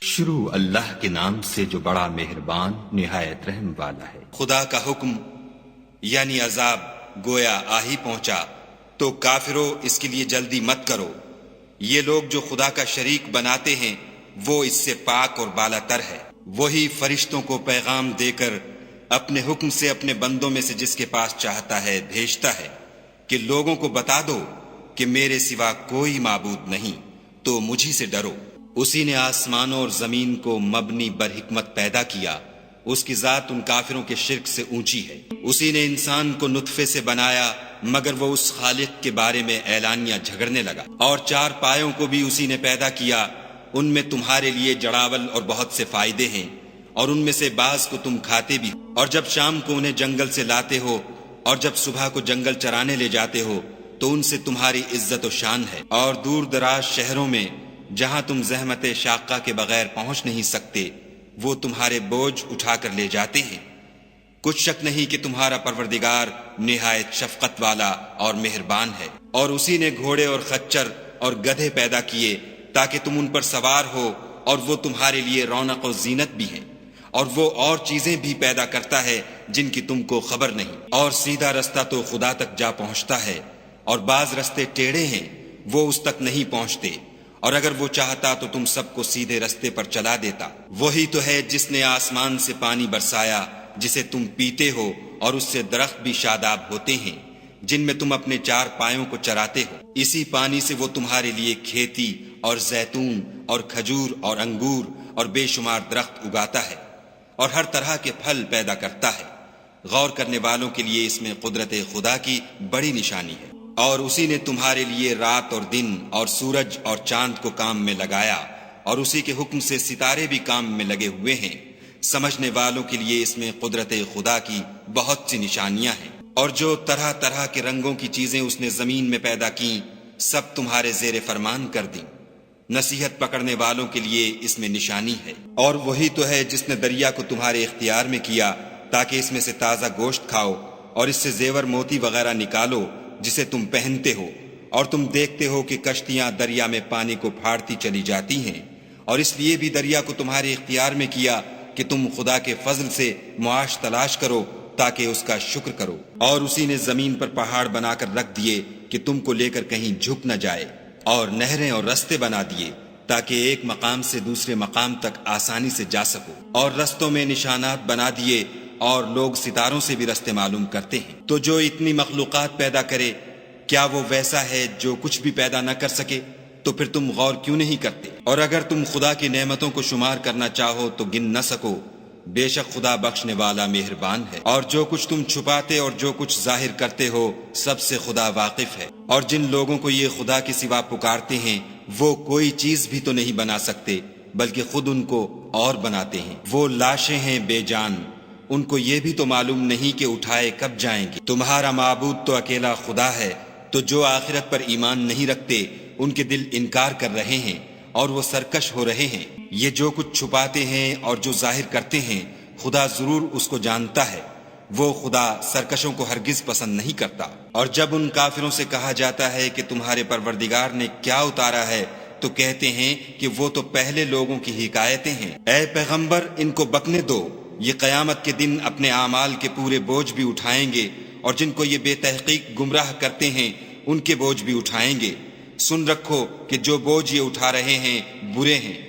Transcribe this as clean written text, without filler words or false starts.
شروع اللہ کے نام سے جو بڑا مہربان نہایت رحم والا ہے۔ خدا کا حکم یعنی عذاب گویا آ ہی پہنچا تو کافروں اس کے لیے جلدی مت کرو۔ یہ لوگ جو خدا کا شریک بناتے ہیں وہ اس سے پاک اور بالا تر ہے۔ وہی فرشتوں کو پیغام دے کر اپنے حکم سے اپنے بندوں میں سے جس کے پاس چاہتا ہے بھیجتا ہے کہ لوگوں کو بتا دو کہ میرے سوا کوئی معبود نہیں، تو مجھی سے ڈرو۔ اسی نے آسمانوں اور زمین کو مبنی بر حکمت پیدا کیا، اس کی ذات ان کافروں کے شرک سے اونچی ہے۔ اسی نے انسان کو نطفے سے بنایا مگر وہ اس خالق کے بارے میں اعلانیہ جھگڑنے لگا۔ اور چار پایوں کو بھی اسی نے پیدا کیا، ان میں تمہارے لیے جڑاول اور بہت سے فائدے ہیں، اور ان میں سے بعض کو تم کھاتے بھی۔ اور جب شام کو انہیں جنگل سے لاتے ہو اور جب صبح کو جنگل چرانے لے جاتے ہو تو ان سے تمہاری عزت و شان ہے۔ اور دور دراز شہروں میں جہاں تم زحمت شاقہ کے بغیر پہنچ نہیں سکتے وہ تمہارے بوجھ اٹھا کر لے جاتے ہیں۔ کچھ شک نہیں کہ تمہارا پروردگار نہایت شفقت والا اور مہربان ہے۔ اور اسی نے گھوڑے اور خچر اور گدھے پیدا کیے تاکہ تم ان پر سوار ہو، اور وہ تمہارے لیے رونق و زینت بھی ہیں۔ اور وہ اور چیزیں بھی پیدا کرتا ہے جن کی تم کو خبر نہیں۔ اور سیدھا رستہ تو خدا تک جا پہنچتا ہے، اور بعض رستے ٹیڑھے ہیں وہ اس تک نہیں پہنچتے، اور اگر وہ چاہتا تو تم سب کو سیدھے رستے پر چلا دیتا۔ وہی تو ہے جس نے آسمان سے پانی برسایا جسے تم پیتے ہو، اور اس سے درخت بھی شاداب ہوتے ہیں جن میں تم اپنے چار پایوں کو چراتے ہو۔ اسی پانی سے وہ تمہارے لیے کھیتی اور زیتون اور کھجور اور انگور اور بے شمار درخت اگاتا ہے، اور ہر طرح کے پھل پیدا کرتا ہے۔ غور کرنے والوں کے لیے اس میں قدرت خدا کی بڑی نشانی ہے۔ اور اسی نے تمہارے لیے رات اور دن اور سورج اور چاند کو کام میں لگایا، اور اسی کے حکم سے ستارے بھی کام میں لگے ہوئے ہیں۔ سمجھنے والوں کے لیے اس میں قدرت خدا کی بہت سی نشانیاں ہیں۔ اور جو طرح طرح کے رنگوں کی چیزیں اس نے زمین میں پیدا کیں سب تمہارے زیر فرمان کر دیں۔ نصیحت پکڑنے والوں کے لیے اس میں نشانی ہے۔ اور وہی تو ہے جس نے دریا کو تمہارے اختیار میں کیا تاکہ اس میں سے تازہ گوشت کھاؤ اور اس سے زیور موتی وغیرہ نکالو جسے تم پہنتے ہو، اور تم دیکھتے ہو کہ کشتیاں دریا میں پانی کو پھاڑتی چلی جاتی ہیں۔ اور اس لیے بھی دریا کو تمہارے اختیار میں کیا کہ تم خدا کے فضل سے معاش تلاش کرو تاکہ اس کا شکر کرو۔ اور اسی نے زمین پر پہاڑ بنا کر رکھ دیے کہ تم کو لے کر کہیں جھک نہ جائے، اور نہریں اور رستے بنا دیے تاکہ ایک مقام سے دوسرے مقام تک آسانی سے جا سکو۔ اور رستوں میں نشانات بنا دیے، اور لوگ ستاروں سے بھی رستے معلوم کرتے ہیں۔ تو جو اتنی مخلوقات پیدا کرے کیا وہ ویسا ہے جو کچھ بھی پیدا نہ کر سکے؟ تو پھر تم غور کیوں نہیں کرتے؟ اور اگر تم خدا کی نعمتوں کو شمار کرنا چاہو تو گن نہ سکو، بے شک خدا بخشنے والا مہربان ہے۔ اور جو کچھ تم چھپاتے اور جو کچھ ظاہر کرتے ہو سب سے خدا واقف ہے۔ اور جن لوگوں کو یہ خدا کے سوا پکارتے ہیں وہ کوئی چیز بھی تو نہیں بنا سکتے بلکہ خود ان کو اور بناتے ہیں۔ وہ لاشیں ہیں بے جان، ان کو یہ بھی تو معلوم نہیں کہ اٹھائے کب جائیں گے۔ تمہارا معبود تو اکیلا خدا ہے، تو جو آخرت پر ایمان نہیں رکھتے ان کے دل انکار کر رہے ہیں اور وہ سرکش ہو رہے ہیں۔ یہ جو کچھ چھپاتے ہیں اور جو ظاہر کرتے ہیں خدا ضرور اس کو جانتا ہے، وہ خدا سرکشوں کو ہرگز پسند نہیں کرتا۔ اور جب ان کافروں سے کہا جاتا ہے کہ تمہارے پروردگار نے کیا اتارا ہے تو کہتے ہیں کہ وہ تو پہلے لوگوں کی حکایتیں ہیں۔ اے پیغمبر ان کو بکنے دو، یہ قیامت کے دن اپنے اعمال کے پورے بوجھ بھی اٹھائیں گے، اور جن کو یہ بے تحقیق گمراہ کرتے ہیں ان کے بوجھ بھی اٹھائیں گے۔ سن رکھو کہ جو بوجھ یہ اٹھا رہے ہیں برے ہیں۔